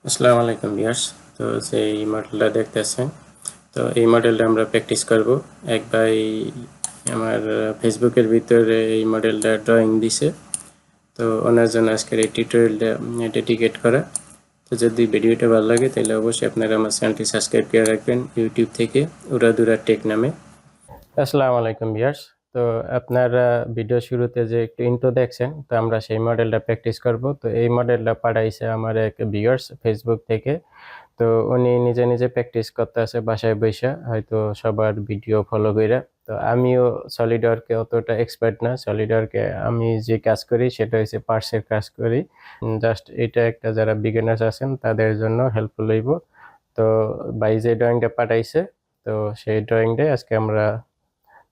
আসসালামু আলাইকুম ভিউয়ার্স। তো সেই মডেলটা দেখতেছেন, তো এই মডেলটা আমরা প্র্যাকটিস করব। এক ভাই আমার ফেসবুকের ভিতরে এই মডেলটা ড্রয়িং দিছে, তো ওনার জন্য আজকের এই টিউটোরিয়ালটা ডেডিকেট করা। তো যদি ভিডিওটা ভালো লাগে তাহলে অবশ্যই আপনারা আমার চ্যানেলটি সাবস্ক্রাইব করে রাখবেন ইউটিউব থেকে উড়াদুরা টেক নামে। আসসালামু আলাইকুম ভিউয়ার্স। তো আপনারা ভিডিও শুরুতে যে একটু ইন্ট্রো দেখছেন, তো আমরা সেই মডেলটা প্র্যাকটিস করব। তো এই মডেলটা পাঠাইছে আমার এক ভিউয়ার্স ফেসবুক থেকে। তো উনি নিজে নিজে প্র্যাকটিস করতে আছে বাসায় বসে, হয়তো সবার ভিডিও ফলো কইরা। তো আমিও সলিডওয়ার্কে অতটা এক্সপার্ট না। সলিডওয়ার্কে আমি যে কাজ করি সেটা হচ্ছে পার্টসের কাজ করি। জাস্ট এটা একটা যারা বিগিনার্স আছেন তাদের জন্য হেল্পফুল হইব। তো ভাই যে ড্রয়িংটা পাঠাইছে, তো সেই ড্রয়িংটাই আজকে আমরা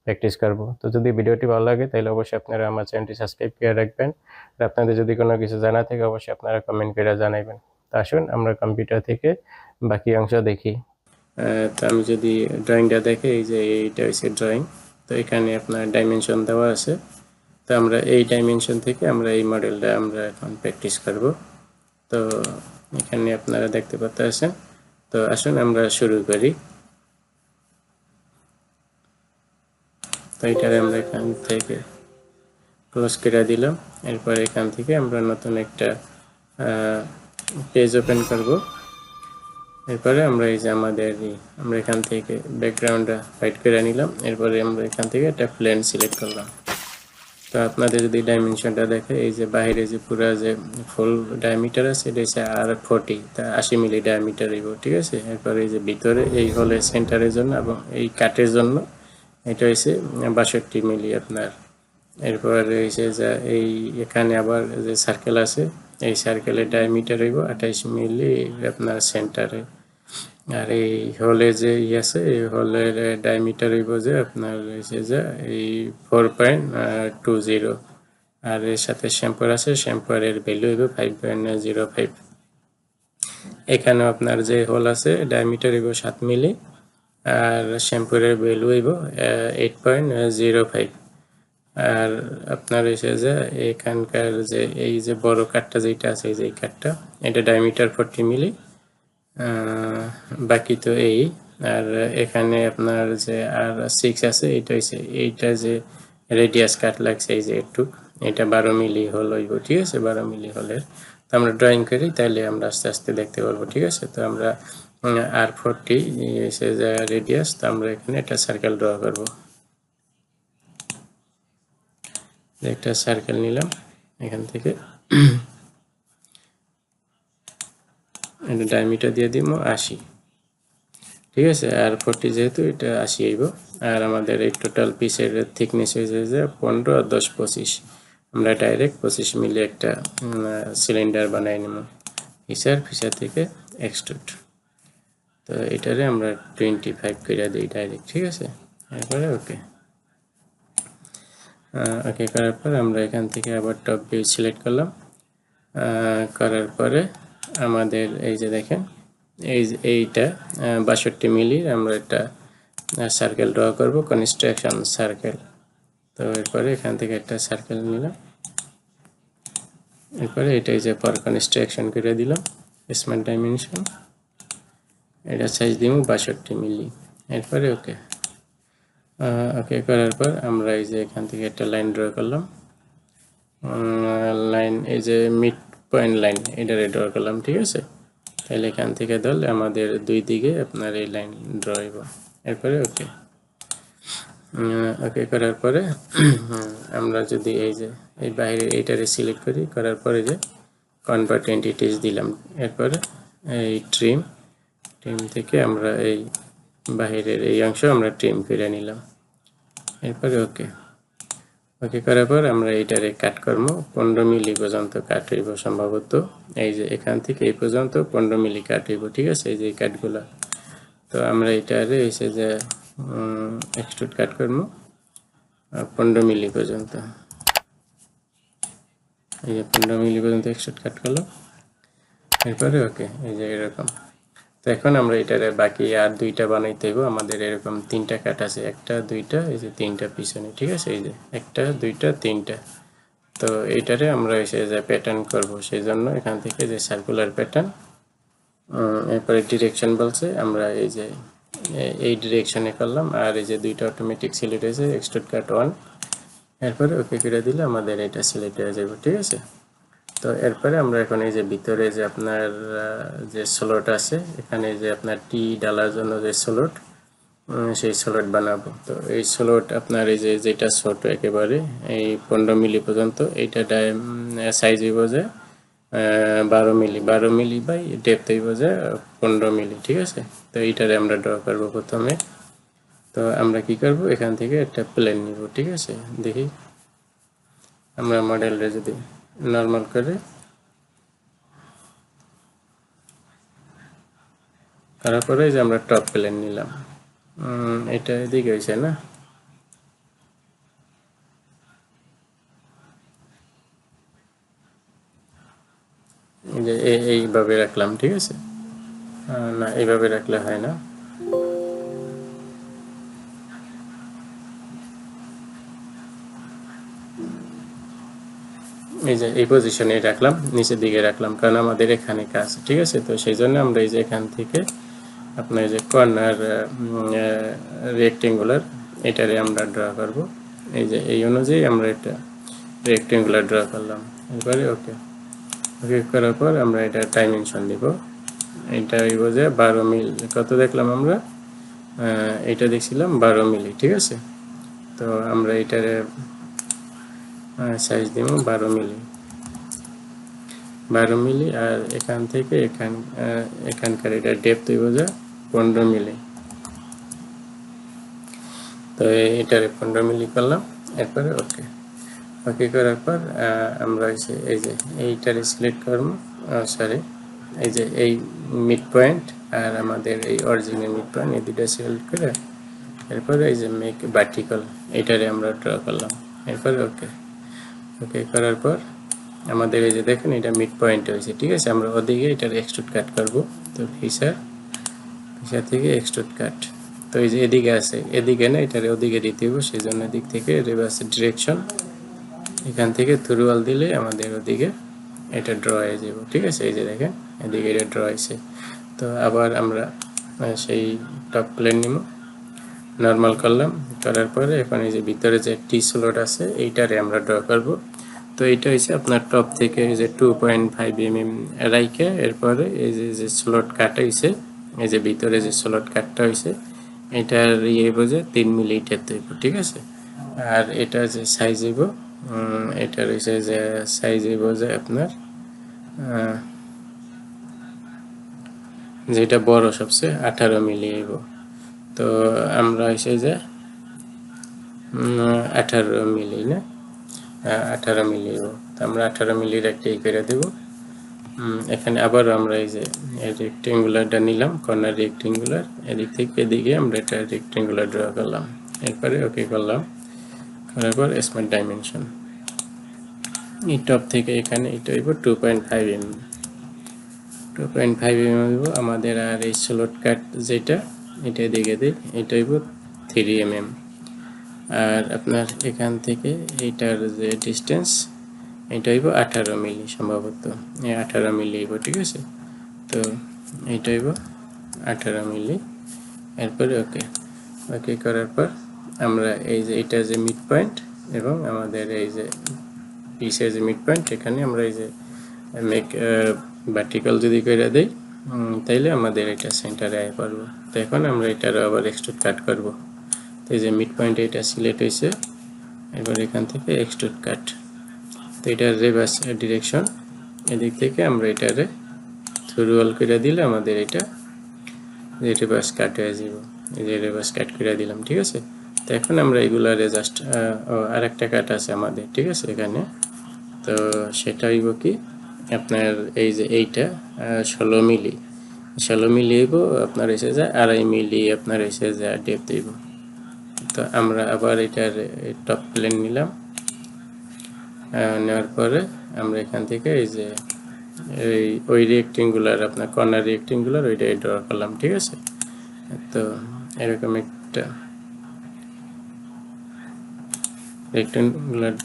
প্র্যাকটিস করব। তো যদি ভিডিওটি ভালো লাগে তাহলে অবশ্যই আপনারা আমার চ্যানেলটি সাবস্ক্রাইব করে রাখবেন। আর আপনাদের যদি কোনো কিছু জানা থাকে অবশ্যই আপনারা কমেন্ট করে জানাবেন। তো আসুন আমরা কম্পিউটার থেকে বাকি অংশ দেখি। তো আমি যদি ড্রয়িংটা দেখি, এই যে এইটা হচ্ছে ড্রয়িং। তো এখানে আপনার ডাইমেনশন দেওয়া আছে। তো আমরা এই ডাইমেনশন থেকে আমরা এই মডেলটা আমরা এখন প্র্যাকটিস করব। তো এখানে আপনারা দেখতে পাচ্ছেন। তো আসুন আমরা শুরু করি। তো এটারে আমরা এখান থেকে ক্লোজ করে দিলাম। এরপর এখান থেকে আমরা নতুন একটা পেজ ওপেন করব। এরপরে আমরা এই যে আমরা এখান থেকে ব্যাকগ্রাউন্ডটা হোয়াইট করে নিলাম। এরপরে আমরা এখান থেকে একটা প্লেন সিলেক্ট করলাম। তো আপনাদের যদি ডাইমেনশনটা দেখে, এই যে বাইরে যে পুরো যে ফুল ডায়ামিটার আছে এটা হচ্ছে R40, তা 80 মিলি ডায়ামিটার হইব, ঠিক আছে। এরপরে এই যে ভিতরে এই হলে সেন্টারের জন্য এবং এই কাটের জন্য এটা হচ্ছে 62 মিলি আপনার। এরপরে হচ্ছে যে এই এখানে আবার যে সার্কেল আছে, এই সার্কেলের ডায়ামিটার হইব 28 মিলি আপনার সেন্টারে। আর এই হলে যে আছে, এই হলের ডায়ামিটার হইব যে আপনার হচ্ছে যে এই 4.20। আর এর সাথে শ্যাম্পার আছে, শ্যাম্পারের ভ্যালু হইব 5.05। এখানেও আপনার যে হোল আছে ডায়ামিটার হইব 7 মিলি, আর শ্যাম্পুরের ভ্যালু হইব 8.05। আর আপনার হচ্ছে যে এখানকার যে এই যে বড় কাঠটা যেটা আছে, এই যে এই কাঠটা, এটা ডায়ামিটার 40 মিলি। বাকি তো এই। আর এখানে আপনার যে R6 আছে, এটা হচ্ছে এইটা যে রেডিয়াস কাট লাগছে, এই যে এটুক, এটা 12 মিলি হল হইব, ঠিক আছে। 12 মিলি হলের তো আমরা ড্রয়িং করি, তাহলে আমরা আস্তে আস্তে দেখতে পারবো, ঠিক আছে। তো আমরা R40 এসে যে রেডিয়াস, তো আমরা এখানে একটা সার্কেল ড্র করব। একটা সার্কেল নিলাম এখান থেকে, এটা ডায়ামিটার দিয়ে দিব 80, ঠিক আছে। আর 40 যেহেতু এটা 80 আইব। আর আমাদের এই টোটাল পিসের থিকনেস হয়েছে যে 15 আর 10 25। আমরা ডাইরেক্ট 25 মিলি একটা সিলিন্ডার বানাই নেব ফিচার থেকে এক্সট্রুড। তো এটারে আমরা 25 করে দিই ডাইরেক্ট, ঠিক আছে। এরপরে ওকে ওকে করার পর আমরা এখান থেকে আবার টপ ভিউ সিলেক্ট করলাম। করার পরে আমাদের এই যে দেখেন, এইটা 62 মিলি আমরা একটা সার্কেল ড্র করব, কনস্ট্রাকশন সার্কেল। তো এরপরে এখান থেকে একটা সার্কেল নিলাম। এরপরে এটাই যে পর কনস্ট্রাকশন করে দিলাম, স্মার্ট ডাইমেনশন, এটা সাইজ দিব 62 মিলি। এরপরে ওকে ওকে করার পর আমরা এই যে এখান থেকে একটা লাইন ড্র করলাম। লাইন এই যে মিড পয়েন্ট লাইন, এটা ড্র করলাম, ঠিক আছে। তাহলে এখান থেকে ধরলে আমাদের দুই দিকে আপনার এই লাইন ড্র হইব। এরপরে ওকে ওকে করার পরে আমরা যদি এই যে এই বাইরে এইটারে সিলেক্ট করি, করার পরে যে কনভার্ট এন্টিটিস দিলাম। এরপরে এই ট্রিম থেকে আমরা এই বাহিরের এই অংশ আমরা ট্রিম করে নিলাম। এরপরে ওকে ওকে করার পর আমরা এইটারে কাট করবো, 15 মিলি পর্যন্ত কাট হইব সম্ভবত। এই যে এখান থেকে এই পর্যন্ত 15 মিলি কাট হইব, ঠিক আছে, এই যে এই কাটগুলো। তো আমরা এটারে এসে যে এক্সট্রুড কাট করবো 15 মিলি পর্যন্ত। এই যে 15 মিলি পর্যন্ত এক্সট্রুড কাট করলো। এরপরে ওকে এই যে এরকম। তো এখন আমরা এটারে বাকি আর দুইটা বানাইতে হইব। আমাদের এরকম তিনটা কাট আছে, একটা দুইটা, এই যে তিনটা পিছনে, ঠিক আছে। এই যে একটা দুইটা তিনটা। তো এইটারে আমরা এসে যে প্যাটার্ন করব, সেই জন্য এখান থেকে যে সার্কুলার প্যাটার্ন, এরপরে ডিরেকশন বলছে, আমরা এই যে এই ডিরেকশনে করলাম, আর এই যে দুইটা অটোমেটিক সিলেক্ট হয়েছে এক্সট্রুড কাট 1, এরপরে ওকে করে দিলে আমাদের এটা সিলেক্ট হয়ে যাবে। ঠিক আছে, তো এরপরে আমরা এখন এই যে ভিতরে যে আপনার যে স্লট আছে, এখানে যে আপনার টি ডালার জন্য যে স্লট, সেই স্লট বানাবো। তো এই স্লট আপনার এই যে যেটা ছোট একেবারে এই 15 মিলি পর্যন্ত, এইটা সাইজ হইব যে 12 মিলি বাই ডেপথ হইব যে 15 মিলি। ঠিক আছে, তো এইটারে আমরা ড্র করবো প্রথমে। তো আমরা কি করব, এখান থেকে একটা প্লেন নিব। ঠিক আছে, দেখি আমরা মডেলটা যদি নর্মাল করে করার পরে যে আমরা টপ প্লেন নিলাম, এটা এদিকে হয়েছে না, যে এইভাবে রাখলাম। ঠিক আছে, না এইভাবে রাখলে হয় না, এই যে এই পজিশনে রাখলাম, নিচের দিকে রাখলাম, কারণ আমাদের এখানে কাজ। ঠিক আছে, তো সেই জন্য আমরা এই যে এখান থেকে আপনার যে কর্নার রেক্টেঙ্গুলার, এটারে আমরা ড্র করব। এই যে এই অনুযায়ী আমরা এটা রেক্টেঙ্গুলার ড্র করলাম। এরপরে ওকে ওকে করার পর আমরা এটা ডাইমেনশন দিব। এটা হইব যে 12 মিলি, কত দেখলাম আমরা, এটা দেখছিলাম 12 মিলি। ঠিক আছে, তো আমরা এটার সাইজ দিব 12 মিলি, 12 মিলি, আর এখান থেকে এখানকার এটা ডেপথ হইব যে 15 মিলি। তো এটারে 15 মিলি করলাম। এরপরে ওকে ওকে করার পর আমরা এই যে এইটারে সিলেক্ট করব, সরি এই যে এই মিড পয়েন্ট আর আমাদের এই অরিজিনাল মিড পয়েন্ট, এই দুটো সিলেক্ট করে এরপরে এই যে মেক ভার্টিক্যাল, এটারে আমরা ড্র করলাম। এরপরে ওকে ওকে করার পর আমাদের এই যে দেখেন এটা মিড পয়েন্ট হয়েছে। ঠিক আছে, আমরা ওদিকে এটার এক্সট্রুড কাট করব। তো ফিচার থেকে এক্সট্রুড কাট, তো এই যে এদিকে আছে, এদিকে না, এটারে ওদিকে দিতে হবে, সেই জন্য দিক থেকে রিভার্স ডিরেকশন, এখান থেকে থ্রুয়াল দিলে আমাদের ওদিকে এটা ড্র হয়ে যাব। ঠিক আছে, এই যে দেখেন এদিকে এটা ড্র হয়েছে। তো আবার আমরা সেই টপ প্লেন নিব, নর্মাল করলাম, করার পরে এখন এই যে ভিতরে যে টি স্লট আছে এইটারে আমরা ড্র করব। তো এইটা হচ্ছে আপনার টপ থেকে এই যে 2.5 mm রাইখে, এরপরে এই যে স্লট কাটা হয়েছে, এই যে ভিতরে যে স্লট কাটটা হয়েছে, এটার ইয়ে বোঝে 3 মিলি ইটাতে হইব। ঠিক আছে, আর এটা যে সাইজ হইব, এটা রয়েছে যে সাইজ হইব যে আপনার যেটা বড় সবচেয়ে 18 মিলি হইব। তো আমরা হয়েছে যে 18 মিলি না, 18 মিলি হইব। তো আমরা 18 মিলির একটা ই করে দেব। এখানে আবার আমরা এই যে রেক্টেঙ্গুলারটা নিলাম, কর্নার রেক্টেঙ্গুলার, এদিক থেকে এদিকে আমরা এটা রেক্টেঙ্গুলার ড্র করলাম। এরপরে ওকে করলাম, করার পর স্মার্ট ডাইমেনশন, এই টপ থেকে এখানে এটা হইব 2.5 mm, 2.5 mm হইব আমাদের। আর এই স্লট কাট যেটা, এটা দিকে দিই, এটা হইব 3 mm। আর আপনার এখান থেকে এইটার যে ডিস্টেন্স, এটা হইব 18 মিলি সম্ভবত, এই 18 মিলি হইব। ঠিক আছে, তো এইটা হইব 18 মিলি। এরপরে ওকে ওকে করার পর আমরা এই যে এটা যে মিড পয়েন্ট এবং আমাদের এই যে পিসের যে মিড পয়েন্ট, এখানে আমরা এই যে মেক ভার্টিক্যাল যদি করে দেই, তাইলে আমাদের এটা সেন্টারে আয় পারবো। তো এখন আমরা এটারও আবার এক্সট্রুড কাট করব। তো এই যে মিড পয়েন্ট এটা সিলেক্ট হয়েছে, এবার এখান থেকে এক্সট্রুড কাট, তো এটার রিভার্স ডিরেকশন, এদিক থেকে আমরা এটারে থ্রুয়াল করে দিলে আমাদের এটা রিভার্স কাট হয়ে যাব। এই যে রিভার্স কাট করে দিলাম। ঠিক আছে, তো এখন আমরা এগুলারে জাস্ট আরেকটা কাট আছে আমাদের। ঠিক আছে, এখানে তো সেটা হইব কি আপনার এই যে এইটা 16 মিলি, 16 মিলি হইব আপনার এসে যায় 2.5 মিলি আপনার এসে যায় ডেপথ হইব। তো আমরা আবার এটার টপ প্লেন নিলাম, নেওয়ার পরে আমরা এখান থেকে এই যে ওই রেক্টেঙ্গুলার আপনার কর্নার রেক্টেঙ্গুলার ওইটা ড্র করলাম। ঠিক আছে, তো এরকম একটা রেক্টেঙ্গুলার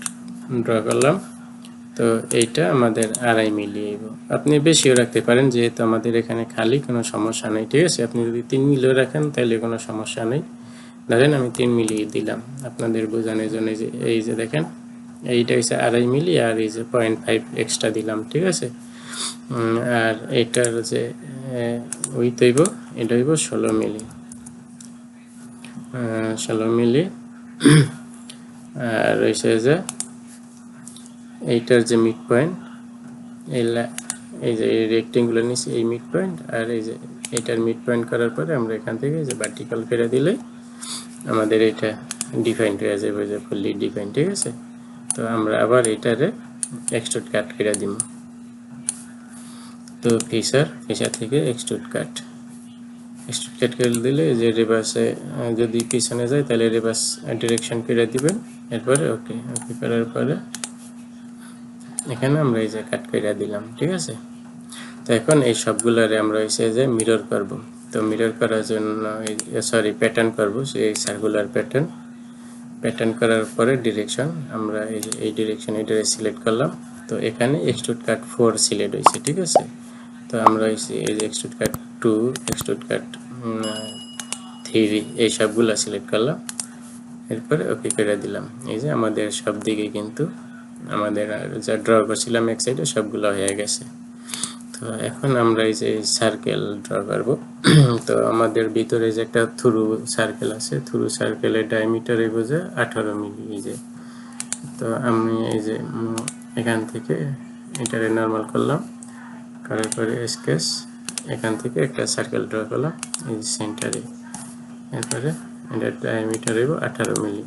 ড্র করলাম। তো তো এইটা আমাদের 2.5 মিলি হইব। আপনি বেশিও রাখতে পারেন, যেহেতু আমাদের এখানে খালি, কোনো সমস্যা নেই, ঠিক আছে। আপনি যদি 3 মিলিও রাখেন তাহলে কোনো সমস্যা নেই। ধরেন আমি 3 মিলি দিলাম আপনাদের বোঝানোর জন্য। যে এই যে দেখেন, এইটা হচ্ছে 2.5 মিলি, আর এই যে 0.5 এক্সট্রা দিলাম, ঠিক আছে। আর এটার যে উইথ হইব, এটা হইব 16 মিলি, 16 মিলি। আর হইছে যে এইটার যে মিড পয়েন্ট, এই যে রেক্টেঙ্গুলার নিচে এই মিড পয়েন্ট, আর এই যে এটার মিড পয়েন্ট করার পরে আমরা এখান থেকে যে ভার্টিক্যাল করে দিলে আমাদের এটা ডিফাইন্ড হয়ে যাবে, যে ফুললি ডিফাইন্ড, ঠিক আছে। তো আমরা আবার এটারে এক্সট্রুড কাট করে দিব। তো ফিচার থেকে এক্সট্রুড কাট করে দিলে যে রিভার্সে যদি পিছনে যায় তাহলে রিভার্স ডিরেকশন করে দিবেন। এরপরে ওকে করার পরে এখানে আমরা এই যে কাট করে দিলাম, ঠিক আছে। তো এখন এই সবগুলোরে আমরা হইছে যে মিরর করব। তো মিরর করার জন্য প্যাটার্ন করব, সেই সার্কুলার প্যাটার্ন করার পরে ডিরেকশন আমরা এই ডিরেকশন এটারে সিলেক্ট করলাম। তো এখানে এক্সট্রুড কাট 4 সিলেক্ট হয়েছে, ঠিক আছে। তো আমরা এই যে এক্সট্রুড কাট 2, এক্সট্রুড কাট 3 এই সবগুলো সিলেক্ট করলাম। এরপরে ওকে করে দিলাম। এই যে আমাদের সব দিকে কিন্তু আমাদের যা ড্র করছিলাম এক সাইডে সবগুলো হয়ে গেছে। তো এখন আমরা এই যে সার্কেল ড্র করব। তো আমাদের ভিতরে যে একটা থ্রু সার্কেল আছে, থ্রু সার্কেলের ডায়ামিটার এই বোঝে 18 মিলি। এই যে, তো আমি এই যে এখান থেকে এটারে নর্মাল করলাম, করার পরে স্কেচ, এখান থেকে একটা সার্কেল ড্র করলাম এই সেন্টারে। এরপরে এটার ডায়ামিটার হইব 18 মিলি,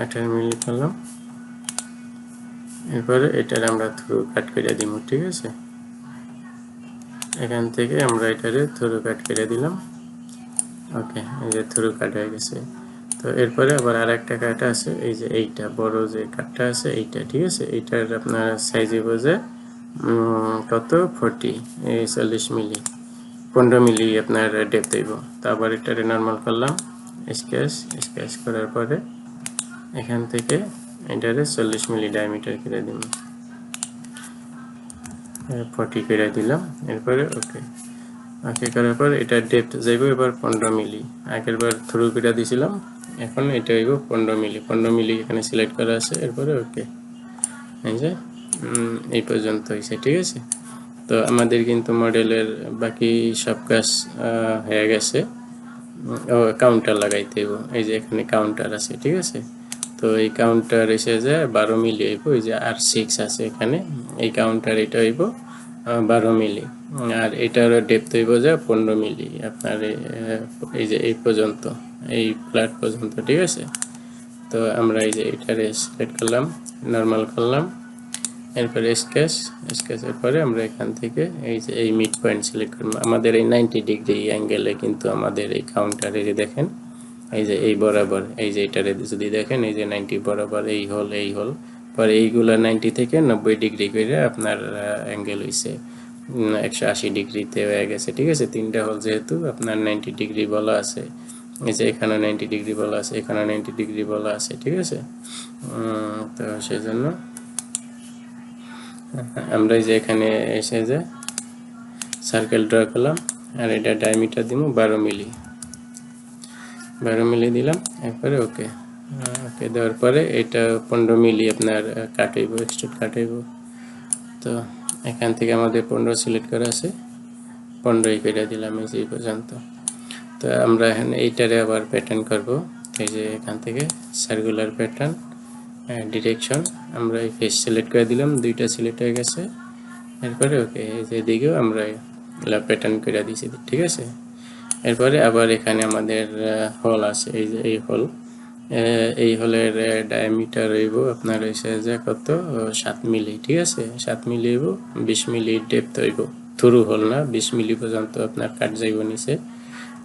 18 মিলি করলাম। এরপরে এটার আমরা থ্রু কাট করে দিব, ঠিক আছে। এখান থেকে আমরা এটারে থ্রু কাট করে দিলাম। ওকে, এই যে থ্রু কাট হয়ে গেছে। তো এরপরে আবার আরেকটা কাট আছে, এই যে এইটা বড় যে কাটটা আছে এইটা, ঠিক আছে। এইটার আপনার সাইজ হইব যে কত 40 মিলি, 15 মিলি আপনার ডেপথ হইব। তো আবার এটারে নর্মাল করলাম, স্কেচ করার পরে এখান থেকে এটারে 40 মিলি ডায়ামিটার করে দিব, 40 করে দিলাম। এরপরে ওকে করার পর এটা ডেপথ যাইব এবার 15 মিলি। আগের বার থ্রু করে দিয়েছিলাম, এখন এটা হইব 15 মিলি। 15 মিলি এখানে সিলেক্ট করা আছে। এরপরে ওকে, এই যে এই পর্যন্ত হয়েছে, ঠিক আছে। তো আমাদের কিন্তু মডেলের বাকি সব কাজ হয়ে গেছে। কাউন্টার লাগাইতে হইব, এই যে এখানে কাউন্টার আছে, ঠিক আছে। তো এই কাউন্টার এসে যে 12 মিলি হইব, এই যে R6 আছে এখানে, এই কাউন্টার এটা হইব 12 মিলি। আর এটার ডেপথ হইব যে 15 মিলি আপনার, এই যে এই পর্যন্ত, এই ফ্ল্যাট পর্যন্ত, ঠিক আছে। তো আমরা এই যে এটারে সিলেক্ট করলাম, নর্মাল করলাম। এরপরে স্কেচের পরে আমরা এখান থেকে এই যে এই মিড পয়েন্ট সিলেক্ট করব। আমাদের এই 90 ডিগ্রি অ্যাঙ্গেলে কিন্তু আমাদের এই কাউন্টারে যে দেখেন, এই যে এই বরাবর, এই যে এটারে যদি দেখেন, এই যে 90 বরাবর এই হোল পরে এইগুলা 90 থেকে 90 ডিগ্রি করে আপনার অ্যাঙ্গেল হইছে 180 ডিগ্রিতে হয়ে গেছে, ঠিক আছে। তিনটা হোল যেহেতু আপনার 90 ডিগ্রি বলা আছে, এই যে এখানে 90 ডিগ্রি বলা আছে, এখানে 90 ডিগ্রি বলা আছে, ঠিক আছে। তো সেই জন্য আমরা যে এখানে এসে যে সার্কেল ড্র করলাম, আর এটা ডায়ামিটার দিব 12 মিলি, 12 মিলি দিলাম। এরপরে ওকে দেওয়ার পরে এটা 15 মিলি আপনার কাটাইব, এক্সট্রুড কাটাইব। তো এখান থেকে আমাদের 15 সিলেক্ট করা আছে, 15ই করে দিলাম এই যে পর্যন্ত। তো আমরা এখানে এইটারে আবার প্যাটার্ন করব, এই যে এখান থেকে সার্কুলার প্যাটার্ন, ডিরেকশন আমরা এই ফেস সিলেক্ট করে দিলাম, দুইটা সিলেক্ট হয়ে গেছে। এরপরে ওকে, এই যে দিকেও আমরা প্যাটার্ন করে দিয়েছি, ঠিক আছে। এরপরে আবার এখানে আমাদের হোল আছে, এই যে এই হোলের ডায়ামিটার হইব আপনার হইছে যে কত 7 মিলি, ঠিক আছে। 7 মিলি হইব, 20 মিলি ডেপথ হইব, থ্রু হোল না, 20 মিলি পর্যন্ত আপনার কাট যাইব নিচে,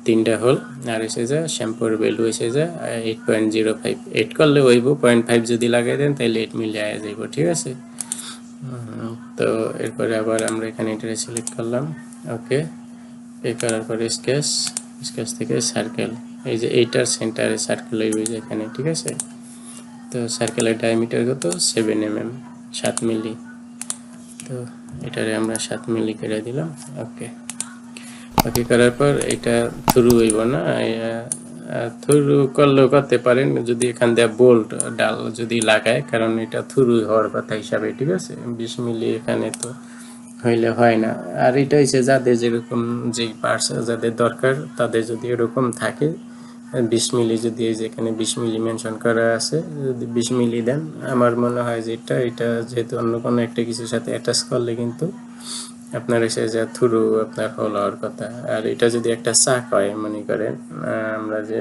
তিনটা হোল। আর হইছে যে শ্যাম্পুর ভ্যালু হইছে যে 8.05, 8 করলে হইব, 0.5 যদি লাগাই দেন তাহলে 8 মিলি আয়া যাইব, ঠিক আছে। তো এরপরে আবার আমরা এখানে এটা সিলেক্ট করলাম, ওকে করার পরে স্কেচ থেকে সার্কেল, এই যে এইটার সেন্টারে সার্কেল হইবে এখানে, ঠিক আছে। তো সার্কেলের ডায়ামিটার কত 7 mm 7 মিলি। তো এটারে আমরা 7 মিলি করে দিলাম। ওকে ওকে করার পর এটা থ্রু হইব না, থ্রু করলেও করতে পারেন যদি এখান দিয়ে বোল্ট ডাল যদি লাগায়, কারণ এটা থ্রু হওয়ার কথা হিসাবে, ঠিক আছে। 20 মিলি এখানে তো হইলে হয় না। আর এটা হচ্ছে যাদের যেরকম যেই পার্টস যাদের দরকার তাদের যদি এরকম থাকে 20 মিলি, যদি এই যেখানে 20 মিলি মেনশন করা আছে যদি 20 মিলি দেন, আমার মনে হয় যে এটা যেহেতু অন্য কোনো একটা কিছুর সাথে অ্যাটাচ করলে কিন্তু আপনার এসে যা থ্রু আপনার হল হওয়ার কথা। আর এটা যদি একটা চাক হয়, মনে করেন আমরা যে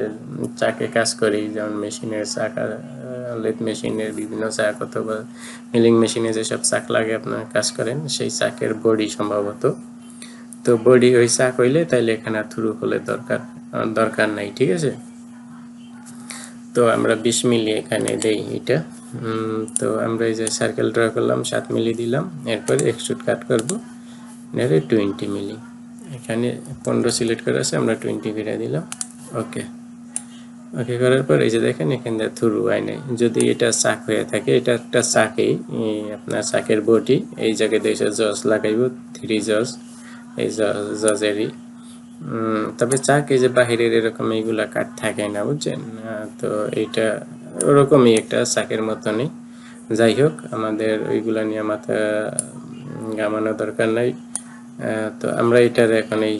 চাকে কাজ করি, যেমন মেশিনের চাক, লেথ মেশিনের বিভিন্ন চাক অথবা মিলিং মেশিনে যেসব চাক লাগে আপনার কাজ করেন, সেই চাকের বডি সম্ভবত। তো বডি ওই চাক হইলে তাইলে এখানে থ্রু হলে দরকার নাই, ঠিক আছে। তো আমরা 20 মিলি এখানে দেই এটা। তো আমরা এই যে সার্কেল ড্র করলাম, 7 মিলি দিলাম, এরপরে এক্সট্রুড কাট করব, এর 20 মিলি। এখানে 15 সিলেক্ট করা আছে, আমরা 20 করে দিলাম। ওকে ওকে করার পর এই যে দেখেন এখানে থ্রু হয় নাই। যদি এটা চাক হয়ে থাকে, এটা একটা চাকেই আপনার চাকের বডি, এই জায়গায় দেখে জজ লাগাইব 3 জজ, এই জজেরই। তবে চাক এই যে বাহিরের এরকম এইগুলা কাট থাকে না, বুঝছেন। তো এইটা ওরকমই একটা চাকের মতনই। যাই হোক, আমাদের ওইগুলা নিয়ে মাথা ঘামানো দরকার নাই। তো আমরা এটার এখন এই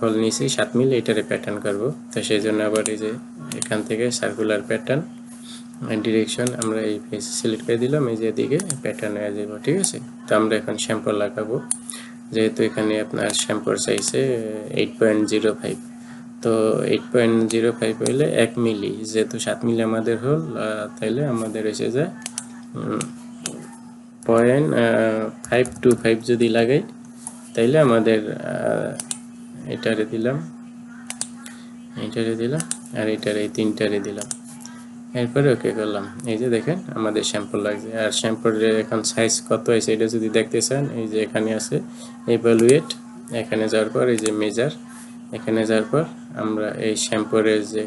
হল নিয়েছি 7 মিলি, এটারে প্যাটার্ন করব। তো সেই জন্য আবার এই যে এখান থেকে সার্কুলার প্যাটার্ন ডিরেকশন আমরা এই ফেস সিলেক্ট করে দিলাম, এই যে এদিকে প্যাটার্ন হয়ে যাব, ঠিক আছে। তো আমরা এখন শ্যাম্পু লাগাবো, যেহেতু এখানে আপনার শ্যাম্পুর চাইছে 8.05। তো 8.05 হইলে 1 মিলি, যেহেতু 7 মিলি আমাদের হল, তাইলে আমাদের এসে যায় 0.525 যদি লাগাই, তাইলে আমাদের এটারে দিলাম আর এটারে এই তিনটারে দিলাম, এরপরে ওকে করলাম। এই যে দেখেন আমাদের শ্যাম্পু লাগছে। আর শ্যাম্পুর এখন সাইজ কত আছে এটা যদি দেখতে চান, এই যে এখানে আছে ইভালুয়েট, এখানে যাওয়ার পর এই যে মেজার, এখানে যাওয়ার পর আমরা এই শ্যাম্পুরের যে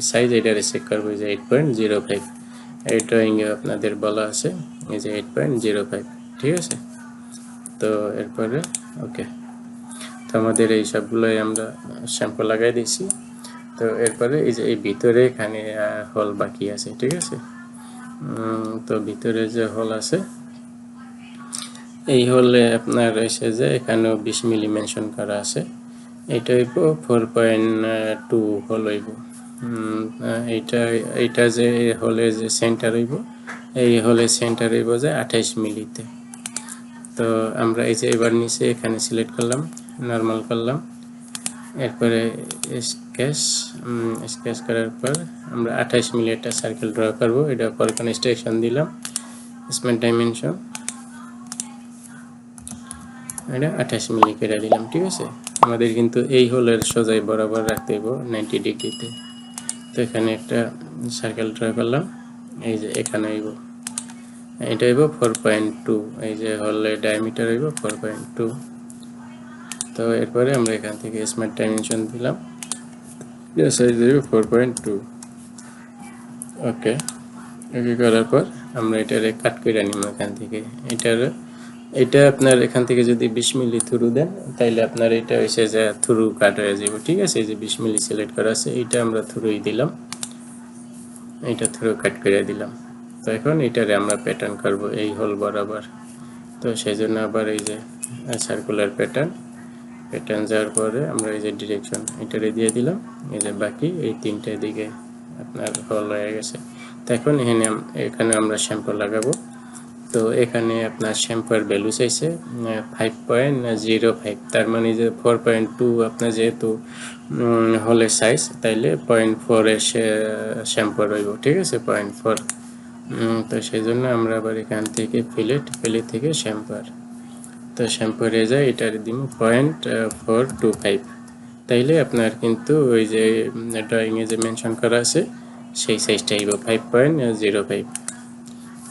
সাইজ এটারে চেক করবো, এই যে 8.05। এই ড্রয়িংয়ে আপনাদের বলা আছে এই যে 8.05, ঠিক আছে। তো এরপরে ওকে, তো আমাদের এই সবগুলোই আমরা শ্যাম্পু লাগাই দিয়েছি। তো এরপরে এই যে এই ভিতরে এখানে হল বাকি আছে, ঠিক আছে। তো ভিতরে যে হল আছে, এই হলে আপনার এসে যে এখানেও 20 মিলি মেনশন করা আছে। এটা হইব 4.2 হল হইব। এইটা যে হলে যে সেন্টার হইব, এই হলে সেন্টার হইব যে 28 মিলিতে। তো আমরা এই যে এবার নিচে এখানে সিলেক্ট করলাম, নর্মাল করলাম, এরপরে স্কেচ করার পর আমরা 28 মিলি একটা সার্কেল ড্র করব। এটা পর কনস্ট্রাকশন দিলাম, স্মেন্ট ডাইমেনশন এটা 28 মিলি করে দিলাম, ঠিক আছে। আমাদের কিন্তু এই হোলের সোজাই বরাবর রাখতে হইব 90 ডিগ্রিতে। তো এখানে একটা সার্কেল ড্র করলাম, এই যে এখানে হইব, এটা হইব 4.2, এই যে হোলের ডায়ামিটার হইব 4.2। তো এরপরে আমরা এখান থেকে স্মার্ট ডাইমেনশন দিলাম, সাইজ হইব 4.2। ওকে ওকে করার পর আমরা এটারে কাট করে নিব এখান থেকে। এটা আপনার এখান থেকে যদি 20 মিলি থ্রু দেন, তাইলে আপনার এটা এসে যে থ্রু কাট হয়ে যাবে, ঠিক আছে। এই যে 20 মিলি সিলেক্ট করা আছে, এইটা আমরা থ্রুই দিলাম, এইটা থ্রু কাট করে দিলাম। তো এখন এটারে আমরা প্যাটার্ন করব এই হোল বরাবর। তো সেই জন্য আবার এই যে সার্কুলার প্যাটার্ন যাওয়ার পরে আমরা এই যে ডিরেকশন এটারে দিয়ে দিলাম, এই যে বাকি এই তিনটে দিকে আপনার হল হয়ে গেছে। তো এখন এখানে আমরা শ্যাম্পু লাগাবো। তো এখানে আপনার শ্যাম্পুর ভ্যালু চাইছে 5.05, তার মানে যে 4.2 আপনার যেহেতু হলের সাইজ, তাইলে 0.4 এর শ্যাম্পু রইব, ঠিক আছে, 0.4। তো সেই জন্য আমরা আবার এখান থেকে প্লেট থেকে শ্যাম্পুর, তো শ্যাম্পু রেজায় এটার দিব 0.425, তাইলে আপনার কিন্তু ওই যে ড্রয়িংয়ে যে মেনশন করা আছে সেই সাইজটা হইব 5.05।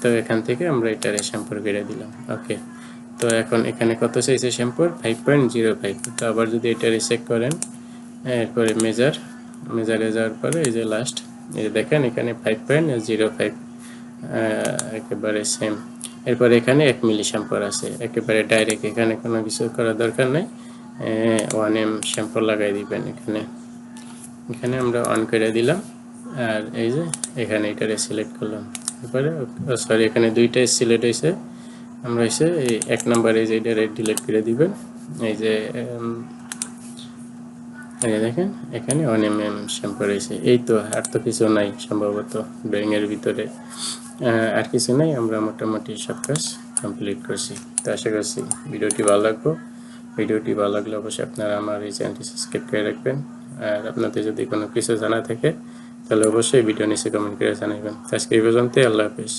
তো এখান থেকে আমরা এটারে শ্যাম্পুর করে দিলাম। ওকে, তো এখন এখানে কত চাইছে শ্যাম্পুর 5.05। তো আবার যদি এটারে চেক করেন, এরপরে মেজারে যাওয়ার পরে এই যে লাস্ট এই যে দেখেন এখানে 5.05। একেবারে সেম। এরপর এখানে 1 মিলি শ্যাম্পুর আছে, একেবারে ডাইরেক্ট এখানে কোনো কিছু করার দরকার নেই। 1 এম শ্যাম্পু লাগাই দিবেন এখানে আমরা অন করে দিলাম। আর এই যে এখানে এটারে সিলেক্ট করলাম, এরপরে সরি এখানে দুইটাই সিলেক্ট হয়েছে, আমরা হয়েছে এই 1 নম্বরে যে এটারে ডিলিট করে দিবেন। এই যে দেখেন এখানে 1 mm শ্যাম্পু রয়েছে। এই তো, আর তো কিছু নাই সম্ভবত ড্রয়িং এর ভিতরে, আর কিছু নাই। আমরা মোটামুটি সব কাজ কমপ্লিট করছি। তো আশা করছি ভিডিওটি ভালো লাগলে অবশ্যই আপনারা আমার এই চ্যানেলটি সাবস্ক্রাইব করে রাখবেন। আর আপনাদের যদি কোনো কিছু জানা থাকে তাহলে অবশ্যই ভিডিও নিচে কমেন্ট করে জানাবেন। আজকে এই পর্যন্ত, আল্লাহ হাফেজ।